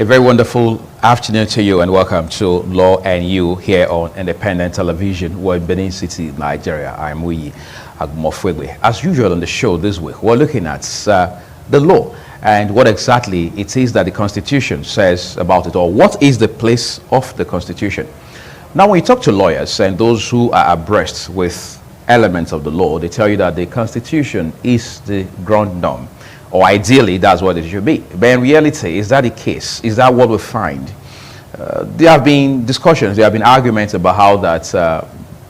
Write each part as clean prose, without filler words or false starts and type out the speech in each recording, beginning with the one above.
A very wonderful afternoon to you and welcome to Law and You here on Independent Television. We're in Benin City, Nigeria. I'm Wuyi Agumofwegwe. As usual on the show this week, we're looking at the law and what exactly it is that the Constitution says about it, or what is the place of the Constitution. Now, when you talk to lawyers and those who are abreast with elements of the law, they tell you that the Constitution is the ground norm, or ideally that's what it should be. But in reality, is that the case? Is that what we find? There have been discussions, there have been arguments about how that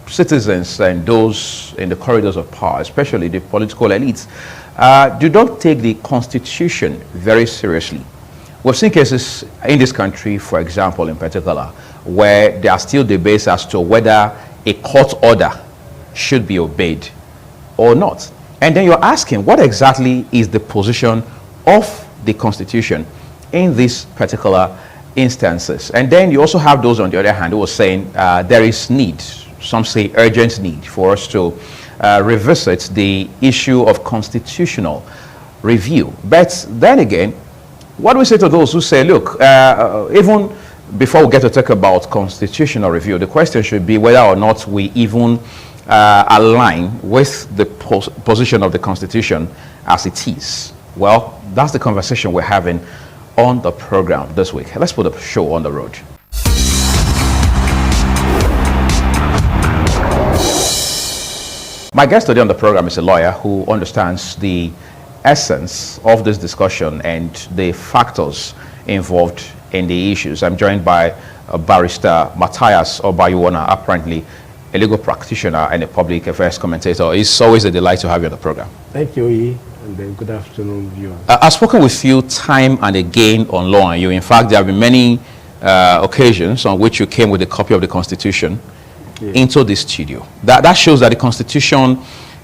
citizens and those in the corridors of power, especially the political elites, do not take the Constitution very seriously. We've seen cases in this country, for example, in particular, where there are still debates as to whether a court order should be obeyed or not. And then you're asking, what exactly is the position of the Constitution in these particular instances? And then you also have those on the other hand who are saying there is need, some say urgent need, for us to revisit the issue of constitutional review. But then again, what do we say to those who say, look, even before we get to talk about constitutional review, the question should be whether or not we even align with the position of the Constitution as it is. Well, that's the conversation we're having on the program this week. Let's put the show on the road. My guest today on the program is a lawyer who understands the essence of this discussion and the factors involved in the issues. I'm joined by Barrister Matthias Obayuwana, apparently a legal practitioner and a public affairs commentator. It's always a delight to have you on the program. Thank you, Oyi, and then good afternoon, viewers. I've spoken with you time and again on Law and You. In fact, there have been many occasions on which you came with a copy of the Constitution into the studio. That shows that the Constitution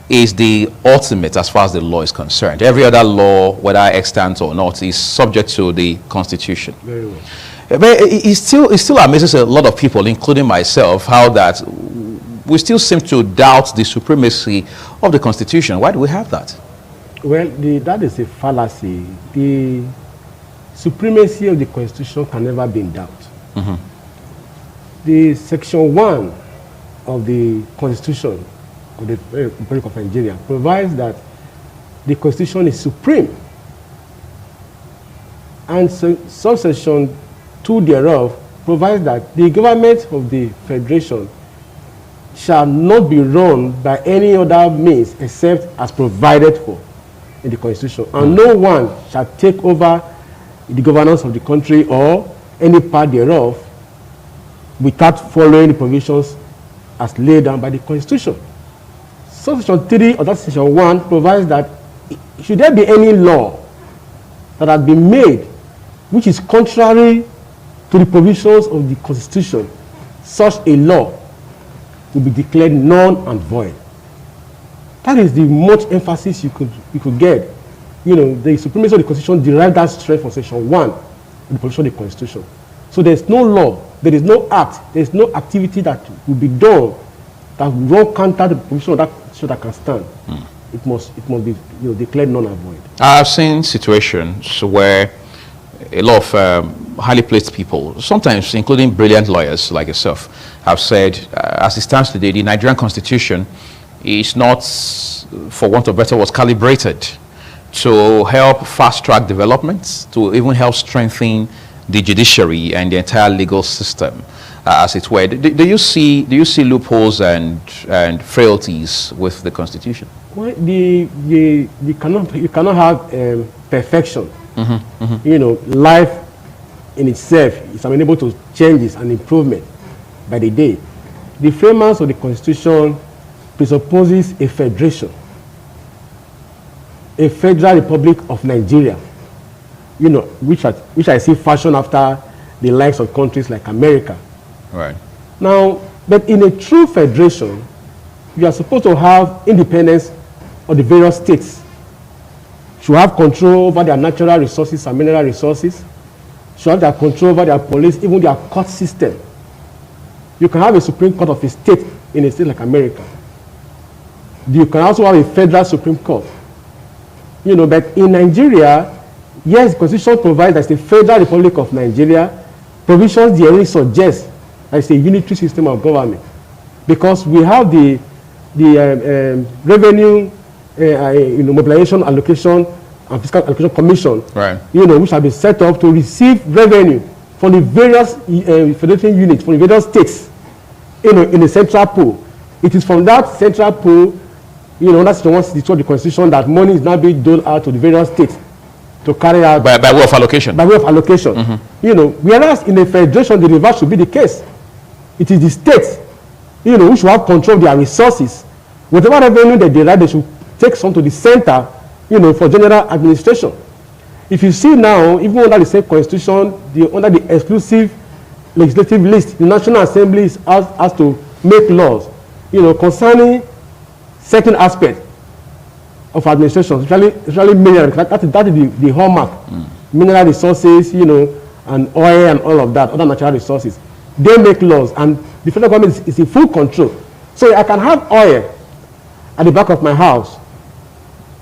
is the ultimate as far as the law is concerned. Every other law, whether extant or not, is subject to the Constitution. Very well. But it still amazes a lot of people, including myself, how that we still seem to doubt the supremacy of the Constitution. Why do we have that? Well, that is a fallacy. The supremacy of the Constitution can never be in doubt. The Section 1 of the Constitution of the Republic of Nigeria provides that the Constitution is supreme. And subsection 2 thereof provides that the government of the Federation shall not be run by any other means except as provided for in the Constitution. And no one shall take over the governance of the country or any part thereof without following the provisions as laid down by the Constitution. Subsection 3 of that Section 1 provides that should there be any law that has been made which is contrary to the provisions of the Constitution, such a law will be declared null and void. That is the much emphasis you could get. You know, the supremacy of the Constitution derived that strength from Section 1 of the provision of the Constitution. So there is no law, there is no act, there is no activity that will be done that will run counter the provision of that Constitution that can stand. It must be declared null and void. I've seen situations where a lot of highly placed people, sometimes including brilliant lawyers like yourself, have said, as it stands today, the Nigerian Constitution is not, for want of better words, calibrated to help fast-track developments, to even help strengthen the judiciary and the entire legal system, as it were. Do you see loopholes and frailties with the Constitution? Well, you cannot have perfection. You know, life in itself is amenable to changes and improvement by the day. The framers of the Constitution presupposes a federation, a federal republic of Nigeria, you know, which I see fashioned after the likes of countries like America. Right. Now, but in a true federation, you are supposed to have independence of the various states. Should have control over their natural resources and mineral resources, should have their control over their police, even their court system. You can have a Supreme Court of a state in a state like America. You can also have a federal Supreme Court. You know, but in Nigeria, Yes, the Constitution provides that the Federal Republic of Nigeria. Provisions therein suggest that it's a unitary system of government, because we have the revenue, mobilization, allocation, and fiscal allocation commission, right, which have been set up to receive revenue from the various federating units, from the various states, in the central pool. It is from that central pool, that's the 162 of the Constitution, that money is now being doled out to the various states to carry out by way of allocation. By way of allocation. Whereas in a federation, the reverse should be the case. It is the states, who should have control of their resources. Whatever revenue they derive, they should take some to the center, for general administration. If you see now, even under the same constitution, under the exclusive legislative list, the National Assembly is asked to make laws, concerning certain aspects of administration, especially mineral. That is the hallmark. Mineral resources, and oil and all of that, other natural resources. They make laws, and the federal government is in full control. So I can have oil at the back of my house.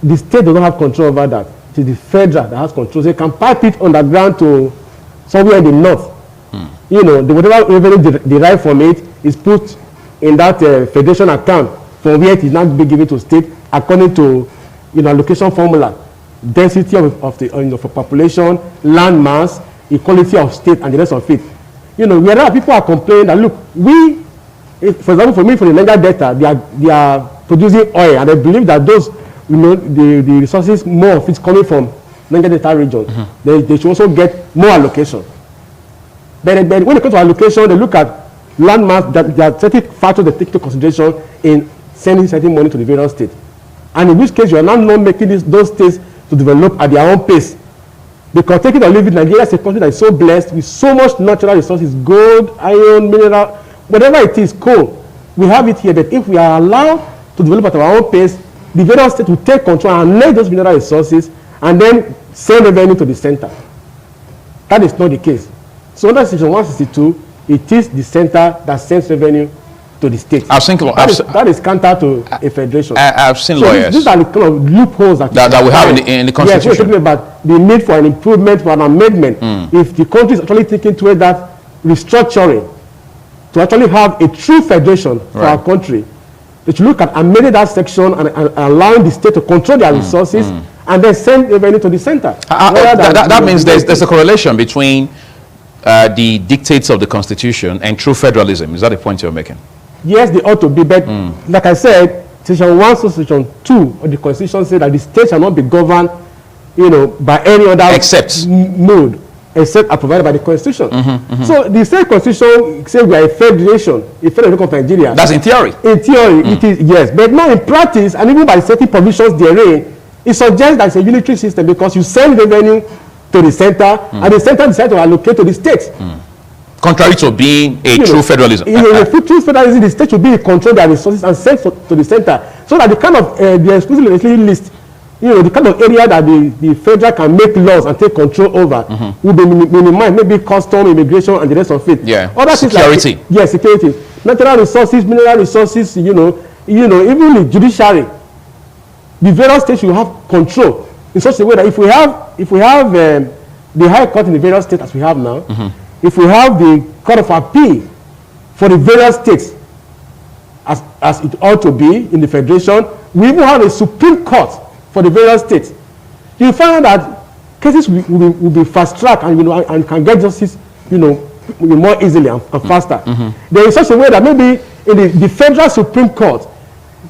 The state does not have control over that. It is the federal that has control. So they can pipe it underground to somewhere in the north. Whatever revenue derived from it is put in that federation account, from where it is not being given to state according to allocation formula, density of the population, land mass, equality of state, and the rest of it. Whereas people are complaining that, look, for example, for me, for the Niger Delta, they are producing oil, and I believe that those, the resources, more of it's coming from Niger Delta region. They should also get more allocation. But when it comes to allocation, they look at land mass, there are certain factors they take into consideration in sending certain money to the various states. And in which case, you are now not making those states to develop at their own pace. Because take it or leave it, Nigeria is a country that is so blessed with so much natural resources, gold, iron, mineral, whatever it is, coal. We have it here, but if we are allowed to develop at our own pace, the various states will take control and lay those mineral resources and then send revenue to the center. That is not the case. So under Section 162, it is the center that sends revenue to the state. That is counter to a federation. I've seen lawyers. These are the kind of loopholes that we have in the Constitution. Yes, we're talking about the need for an improvement, for an amendment. If the country is actually thinking toward that restructuring, to actually have a true federation for our country, they should look at amending that section and allowing the state to control their resources and then send revenue to the center. That means there's a correlation between the dictates of the Constitution and true federalism. Is that the point you're making? Yes, they ought to be, but like I said, Section 1 to Section 2 of the Constitution says that the state shall not be governed, by any other mode except as provided by the Constitution. So the state Constitution says we are a federation, a federal republic of Nigeria. That's in theory. In theory, it is, yes, but not in practice, and even by certain provisions therein, it suggests that it's a unitary system because you send revenue to the center, and the center decides to allocate to the state. Contrary to being a true federalism. In a true federalism, the state should be in control of their resources and send to the center. So that the kind of the exclusive legislative list, the kind of area that the federal can make laws and take control over will be minimized, maybe custom, immigration, and the rest of it. Yeah. Other security. Like, yes, security. Natural resources, mineral resources, even the judiciary. The various states should have control in such a way that if we have the high court in the various states as we have now, if we have the court of appeal for the various states as it ought to be in the federation, we even have a Supreme Court for the various states. You find out that cases will be fast tracked and can get justice more easily and faster. There is such a way that maybe in the federal Supreme Court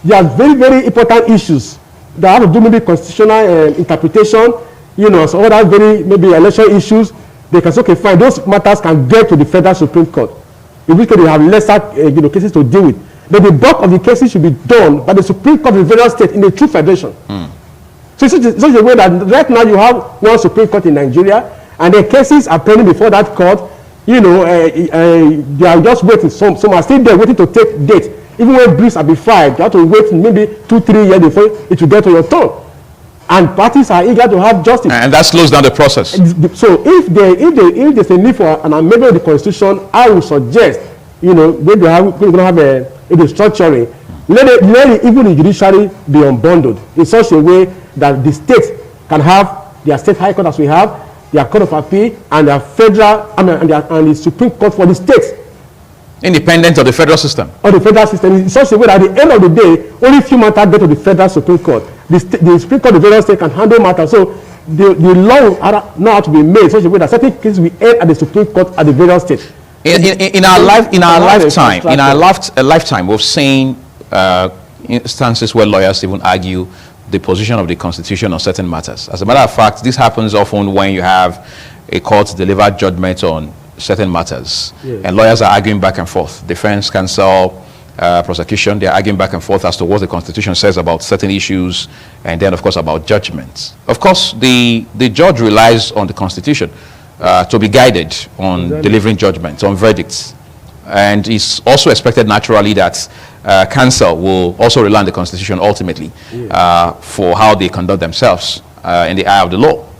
there are very, very important issues that have to do maybe constitutional interpretation, so other maybe election issues. They can say, okay, fine, those matters can get to the federal Supreme Court. In which case they have lesser cases to deal with. But the bulk of the cases should be done by the Supreme Court of the various states in a true federation. So it's such a way that right now you have one Supreme Court in Nigeria, and the cases are pending before that court. They are just waiting. Some are still there waiting to take date. Even when briefs are filed, you have to wait maybe 2-3 years before it will get to your turn. And parties are eager to have justice. And that slows down the process. So if there's a need for an amendment of the Constitution, I would suggest, we're going to have a restructuring. Let even the judiciary be unbundled in such a way that the state can have their state high court as we have, their court of appeal, and their federal, and the Supreme Court for the states. Independent of the federal system. Or the federal system in such a way that at the end of the day, only few matters go to the federal Supreme Court. The Supreme Court, the federal state can handle matters. So the law will know how to be made in such a way that certain cases will end at the Supreme Court at the federal state. In our lifetime, we've seen instances where lawyers even argue the position of the Constitution on certain matters. As a matter of fact, this happens often when you have a court deliver judgment on certain matters, and lawyers are arguing back and forth. Defense counsel, prosecution, they're arguing back and forth as to what the Constitution says about certain issues, and then of course about judgments. Of course, the judge relies on the Constitution to be guided on delivering judgments, on verdicts, and it's also expected naturally that counsel will also rely on the Constitution ultimately for how they conduct themselves in the eye of the law.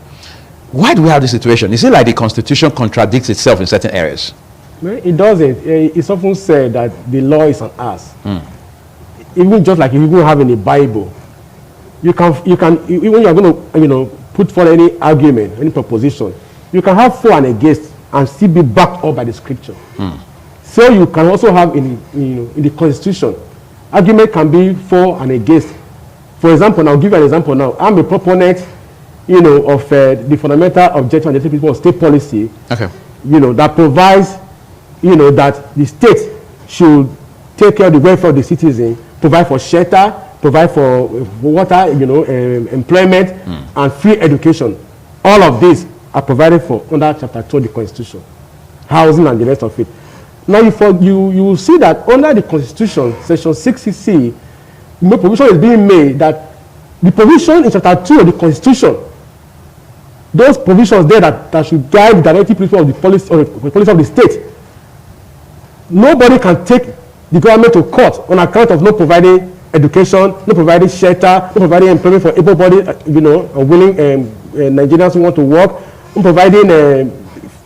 Why do we have this situation? Is it like the Constitution contradicts itself in certain areas? Well, it doesn't. It's often said that the law is on us. Even just like if you have in the Bible, you can even you are going to put forward any argument, any proposition, you can have for and against and still be backed up by the Scripture. So you can also have in the Constitution, argument can be for and against. For example, I'll give you an example now. I'm a proponent of the fundamental objective and the principle of state policy, that provides, that the state should take care of the welfare of the citizen, provide for shelter, provide for water, employment, and free education. All of these are provided for under Chapter 2 of the Constitution, housing and the rest of it. Now, you will see that under the Constitution, Section 60C, no provision is being made that the provision in Chapter 2 of the Constitution, those provisions there that should guide the directive principle of the policy of the state, nobody can take the government to court on account of not providing education, not providing shelter, not providing employment for able-bodied, willing Nigerians who want to work, not providing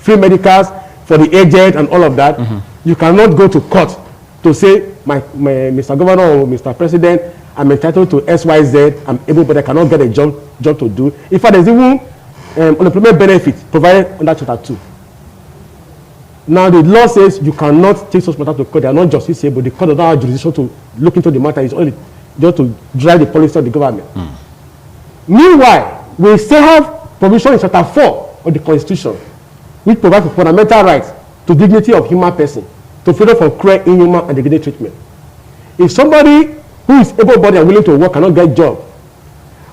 free medicals for the aged and all of that. You cannot go to court to say, Mr. Governor or Mr. President, I'm entitled to XYZ, I'm able, but I cannot get a job to do. In fact, there's even unemployment benefit provided under Chapter 2. Now, the law says you cannot take such matters to court. They are not justiciable. The court does not have jurisdiction to look into the matter. It's only just to drive the policy of the government. Meanwhile, we still have provision in Chapter 4 of the Constitution, which provides for fundamental rights to dignity of human person, to freedom from cruel, inhuman, and degrading treatment. If somebody who is able-bodied and willing to work cannot get a job,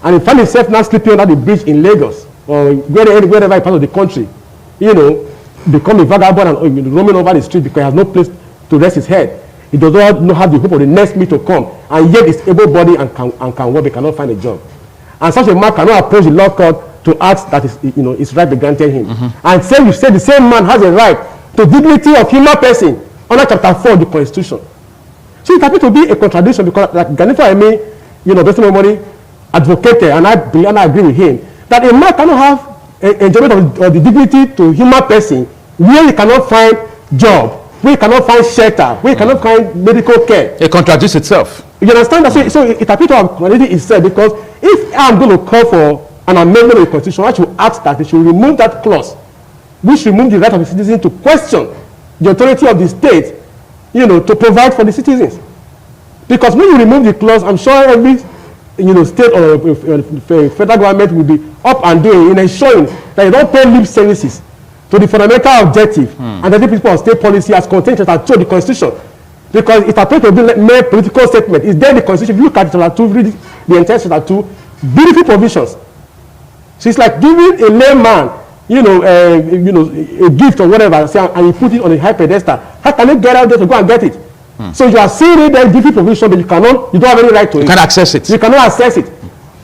and he finds himself now sleeping under the bridge in Lagos or wherever part of the country, become a vagabond and roaming over the street because he has no place to rest his head. He does not have the hope of the next meal to come, and yet is able-bodied and can work, but cannot find a job. And such a man cannot approach the law court to ask that his right be granted him. And you say the same man has a right to dignity of human person under Chapter 4 of the Constitution. So it happens to be a contradiction because, like Ganito Aime, Dr. Momori advocated, and I agree with him, that a man cannot have enjoyment of the dignity to human person where he cannot find job, where he cannot find shelter, where he cannot find medical care. It contradicts itself. You understand that? So it appears to have contradicted itself, because if I'm going to call for an amendment of the Constitution, I should ask that they should remove that clause, which removes the right of the citizen to question the authority of the state, to provide for the citizens. Because when you remove the clause, I'm sure every state or federal government will be up and doing in ensuring that you don't pay lip services to the fundamental objective and the principle of state policy as contained in Chapter 2 of the Constitution. Because it appears to be a mere political statement. It's there in the Constitution. If you look at Chapter 2, read the entire Chapter 2, beautiful provisions. So it's like giving a layman, a gift or whatever, and you put it on a high pedestal. How can you get out there to go and get it? So you are seeing it there, different provision, but you don't have any right to it. You can't access it. You cannot access it.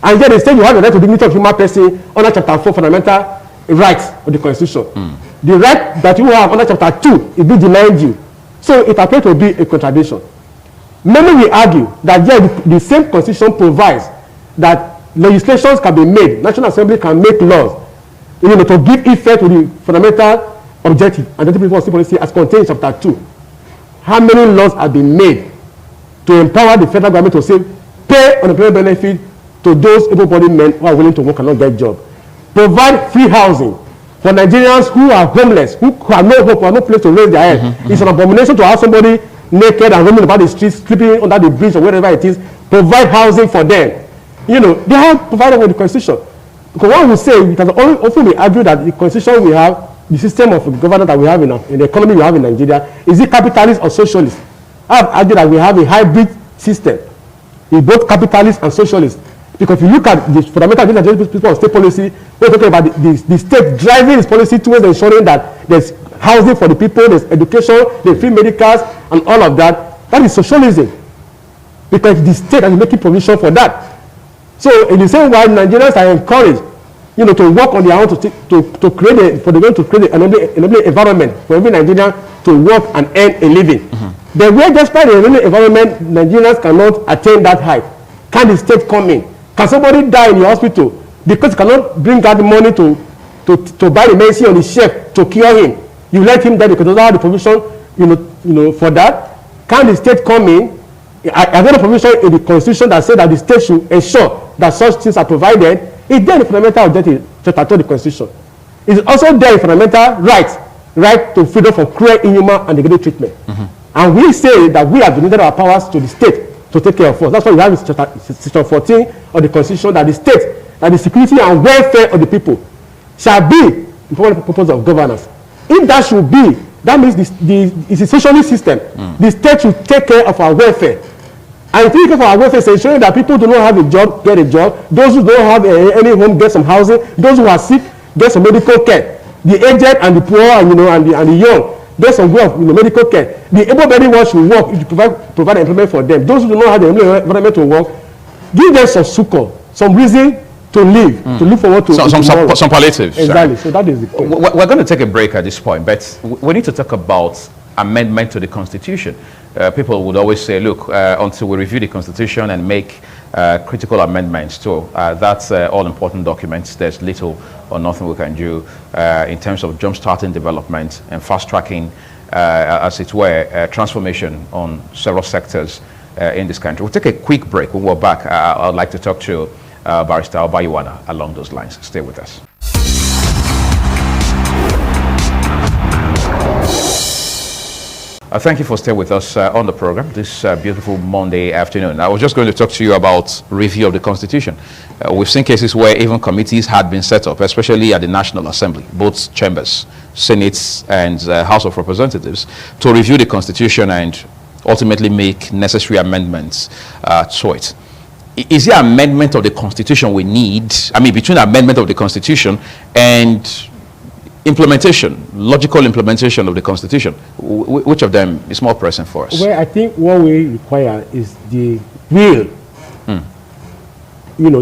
And yet they say you have the right to dignity of human person under Chapter 4 fundamental rights of the Constitution. The right that you have under Chapter 2 is being denied you. So it appears to be a contradiction. Many will argue that the same Constitution provides that legislations can be made, National Assembly can make laws, to give effect to the fundamental objective and the principle of state policy as contained in Chapter 2. How many laws have been made to empower the federal government to say, pay unemployment benefit to those able-bodied men who are willing to work and not get a job? provide free housing for Nigerians who are homeless, who have no hope, who have no place to raise their head. It's an abomination to have somebody naked and roaming about the streets, sleeping under the bridge or wherever it is. Provide housing for them. You know, they have provided with the Constitution. Because one will say, it has often been argued that the Constitution we have, the system of governance that we have in the economy we have in Nigeria, is it capitalist or socialist? I have argued that we have a hybrid system, in both capitalist and socialist. Because if you look at the fundamental principle of state policy, we're talking about the state driving its policy towards ensuring that there's housing for the people, there's education, there's free medicals, and all of that. That is socialism. Because the state is making provision for that. So in the same way, Nigerians are encouraged, you know, to work on their own to create an enabling environment for every Nigerian to work and earn a living. The way, despite the enabling environment, Nigerians cannot attain that height. Can the state come in? Can somebody die in the hospital because you cannot bring out the money to buy the medicine on the shelf to cure him? You let him die because you don't have the provision, you know, for that. Can the state come in? I got a provision in the Constitution that says that the state should ensure that such things are provided. It's there in the fundamental objective, chapter 2 of the Constitution. It's also there in fundamental right to freedom from cruel, inhuman, and degrading treatment. And we say that we have donated our powers to the state to take care of us. That's why we have in section 14 of the Constitution that the state, that the security and welfare of the people shall be the purpose of governance. If that should be, that means it's a socialist system. The state should take care of our welfare. And if you take care of our welfare, it's ensuring that people do not have a job, get a job. Those who don't have any home, get some housing. Those who are sick, get some medical care. The aged and the poor and, and the young, get some way of medical care. The able-bodied ones should work if you provide employment for them. Those who do not have the environment to work, give them some succor, some reason to live, to look forward to some palliatives. Exactly. So that is the point. We're going to take a break at this point, but we need to talk about amendment to the Constitution. People would always say, look, until we review the Constitution and make critical amendments to that's all-important documents, there's little or nothing we can do in terms of jump-starting development and fast-tracking, as it were, transformation on several sectors in this country. We'll take a quick break. When we're back, I'd like to talk to Barrister Obayiwana along those lines. Stay with us. Thank you for staying with us on the program this beautiful Monday afternoon. I was just going to talk to you about review of the Constitution. We've seen cases where even committees had been set up, especially at the National Assembly, both chambers, Senate and House of Representatives, to review the Constitution and ultimately make necessary amendments to it. Is there amendment of the Constitution we need? I mean, between amendment of the Constitution and implementation, logical implementation of the Constitution, which of them is more pressing for us? Well, I think what we require is the will,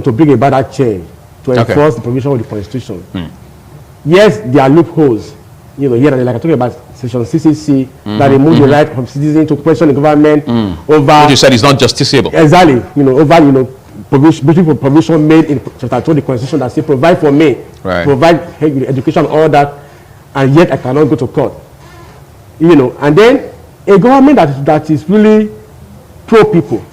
to bring about that change, to enforce the provision of the Constitution. Yes, there are loopholes, here and there, like I talked about Section 60C, that remove the right of citizens to question the government over. What you said is not justiciable. Exactly, over provision made in Chapter 2 of the Constitution that say provide for me, provide education, all that, and yet I cannot go to court. And then a government that is really pro people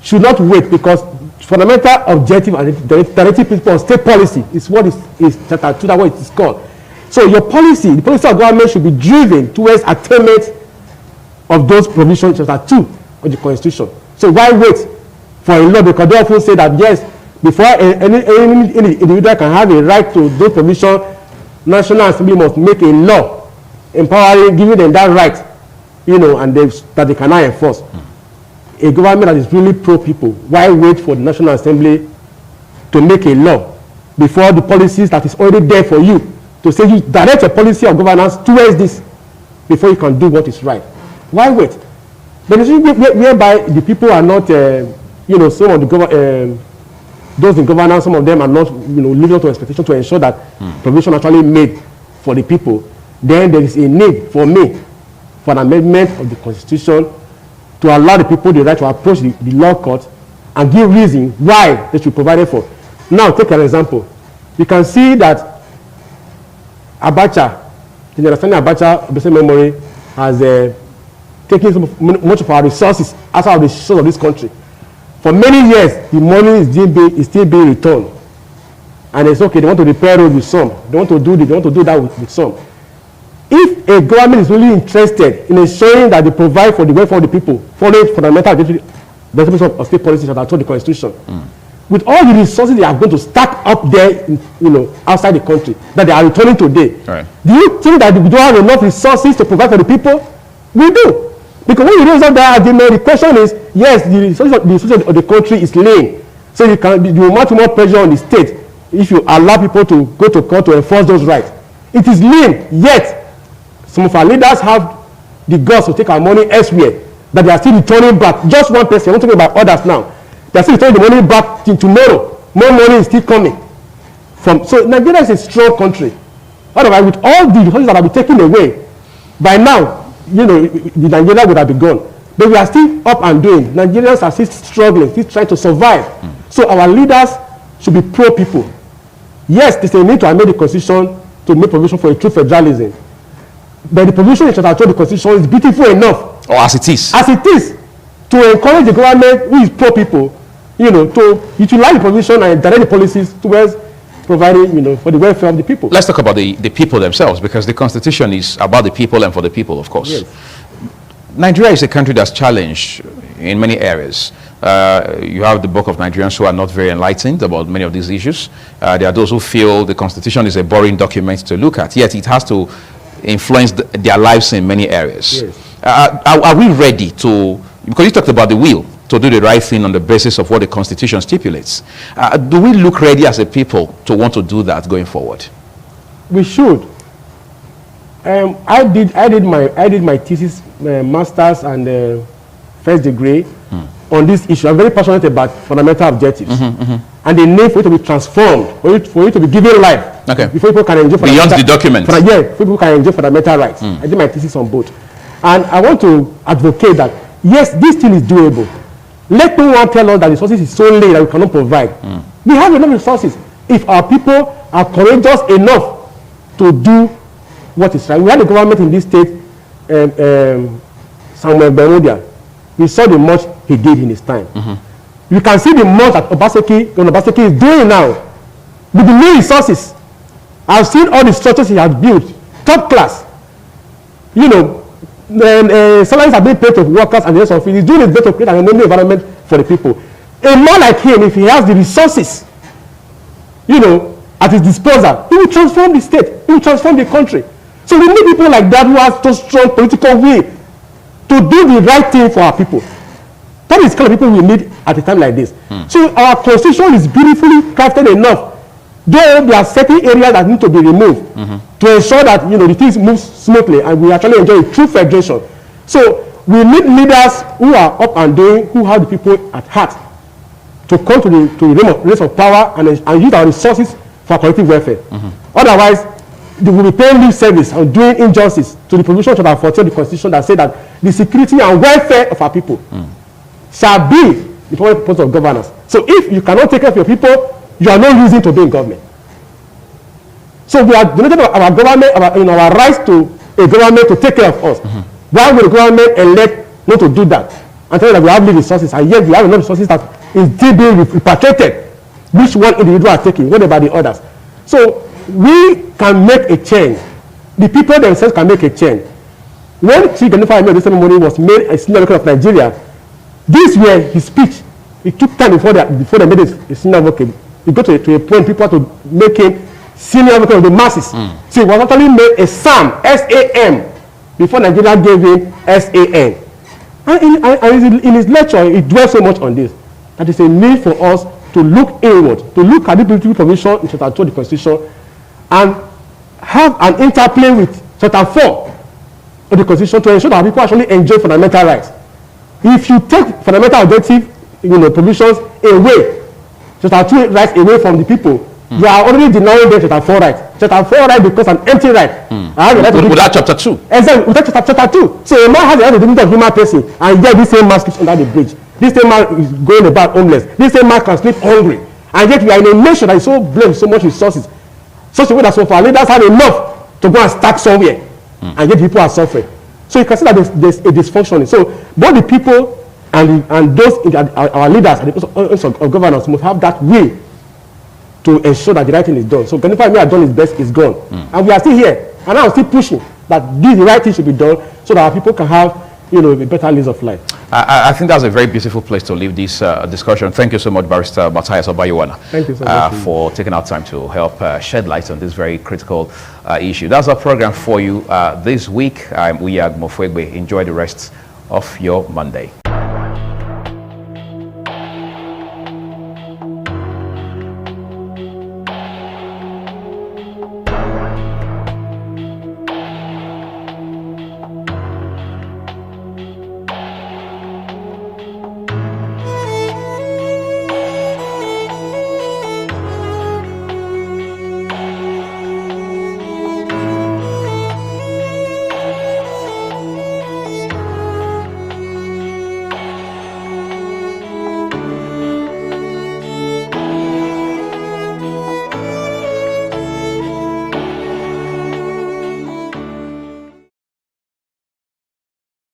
should not wait, because fundamental objective and directive principle of state policy is what is Chapter 2, that's what it is called. So your policy, the policy of government should be driven towards attainment of those provisions in Chapter 2 of the Constitution. So why wait for a law? Because they often say that yes, before any individual can have a right to those provisions, National Assembly must make a law empowering, giving them that right, and that they cannot enforce. A government that is really pro-people, why wait for the National Assembly to make a law before the policies that is already there for you, to say you direct your policy of governance towards this before you can do what is right? Why wait? But whereby the people are not, some of the those in governance, some of them are not, living up to expectation to ensure that provision actually made for the people. Then there is a need for me for an amendment of the Constitution to allow the people the right to approach the law court and give reason why they should provide it for. Now, take an example. You can see that Abacha, the understanding Abacha, of the same memory, has taken much of our resources outside of the shores of this country. For many years, the money is still being returned and it's okay, they want to repair road with some, they want to do this, they want to do that with some. If a government is really interested in ensuring that they provide for the welfare of the people, following fundamental principles of state policies that are told the Constitution, with all the resources they are going to stack up there, outside the country, that they are returning today, right. Do you think that we don't have enough resources to provide for the people? We do. Because when you raise up that argument, the question is, yes, the resources of the country is lean. So you will mount more pressure on the state if you allow people to go to court to enforce those rights. It is lean, yet some of our leaders have the guts to take our money elsewhere, that they are still returning back. Just one person, I'm not talking about others now. They are still returning the money back till tomorrow. More money is still coming. So Nigeria is a strong country. Otherwise, with all the resources that have been taken away, by now, the Nigeria would have been gone. But we are still up and doing. Nigerians are still struggling, still trying to survive. So our leaders should be pro-people. Yes, there's a need to amend the Constitution to make provision for a true federalism. But the provision in Chapter 2 of the Constitution is beautiful enough. Or as it is. As it is. To encourage the government who is pro-people, to utilize the provision and direct the policies towards providing, for the welfare of the people. Let's talk about the people themselves, because the Constitution is about the people and for the people, of course. Yes. Nigeria is a country that's challenged in many areas. You have the bulk of Nigerians who are not very enlightened about many of these issues. There are those who feel the Constitution is a boring document to look at, yet it has to influence their lives in many areas. Yes. Are we ready to, because you talked about the will, to do the right thing on the basis of what the Constitution stipulates. Do we look ready as a people to want to do that going forward? We should. I did my thesis, master's and first degree on this issue. I'm very passionate about fundamental objectives and the need for it to be transformed, for it to be given life. Okay. Before people can enjoy beyond the document. Before people can enjoy fundamental rights. I did my thesis on both, and I want to advocate that yes, this thing is doable. Let no one tell us that the resources is so late that we cannot provide. We have enough resources if our people are courageous enough to do what is right. We had a government in this state, Samuel Berodia. We saw the much he did in his time. You can see the much that Obaseki is doing now with the new resources. I've seen all the structures he has built, top class. Salaries are being paid to workers and the rest of it. He's doing his best to create an environment for the people. A man like him, if he has the resources, at his disposal, he will transform the state. He will transform the country. So we need people like that who have so strong political will to do the right thing for our people. That is the kind of people we need at a time like this. So our constitution is beautifully crafted enough. Though there are certain areas that need to be removed to ensure that the things move smoothly and we actually enjoy a true federation. So we need leaders who are up and doing, who have the people at heart, to come to the race of power and use our resources for collective welfare. Otherwise, they will be paying lip service and doing injustice to the provision of Chapter 14 of the Constitution that say that the security and welfare of our people shall be the primary purpose of governance. So if you cannot take care of your people, you are no reason to be in government. So we are donating our government, our rights to a government to take care of us. Why would the government elect not to do that? And tell you that we have resources, and yet we have enough resources that is still being repatriated. Which one individual are taking? What about the others? So we can make a change. The people themselves can make a change. When Chief Ganifa this ceremony was made a senior advocate of Nigeria, this was his speech. It took time before they made it a senior advocate. It got to a point people to make him senior advocate of the masses. So he was actually made a SAM, S-A-M, before Nigeria gave him S-A-N. And in his lecture, he dwells so much on this, that it's a need for us to look inward, to look at the political provision in Chapter 2 of the Constitution and have an interplay with Chapter 4 of the Constitution to ensure that people actually enjoy fundamental rights. If you take fundamental objective provisions away, Chapter 2 rights away from the people, you are already denying them Chapter 4 rights. Chapter 4 right becomes an empty right. Without Chapter 2. Exactly, without Chapter 2. So a man has the right to dignity of human person, and yet this same man sleeps under the bridge. This same man is going about homeless. This same man can sleep hungry. And yet we are in a nation that is so blessed with so much resources. Such a way that so far leaders have enough to go and start somewhere. And yet people are suffering. So you can see that there's a dysfunction. So both the people and those our leaders and the of governance must have that will to ensure that the right thing is done. So Ganifa may have done his best, is gone. And we are still here. And I'm still pushing that the right thing should be done so that our people can have, you know, a better lease of life. I think that's a very beautiful place to leave this discussion. Thank you so much, Barrister Matthias Obayiwana. Thank you so much for taking our time to help shed light on this very critical issue. That's our program for you this week. I'm Uyag Mofwegbe. Enjoy the rest of your Monday.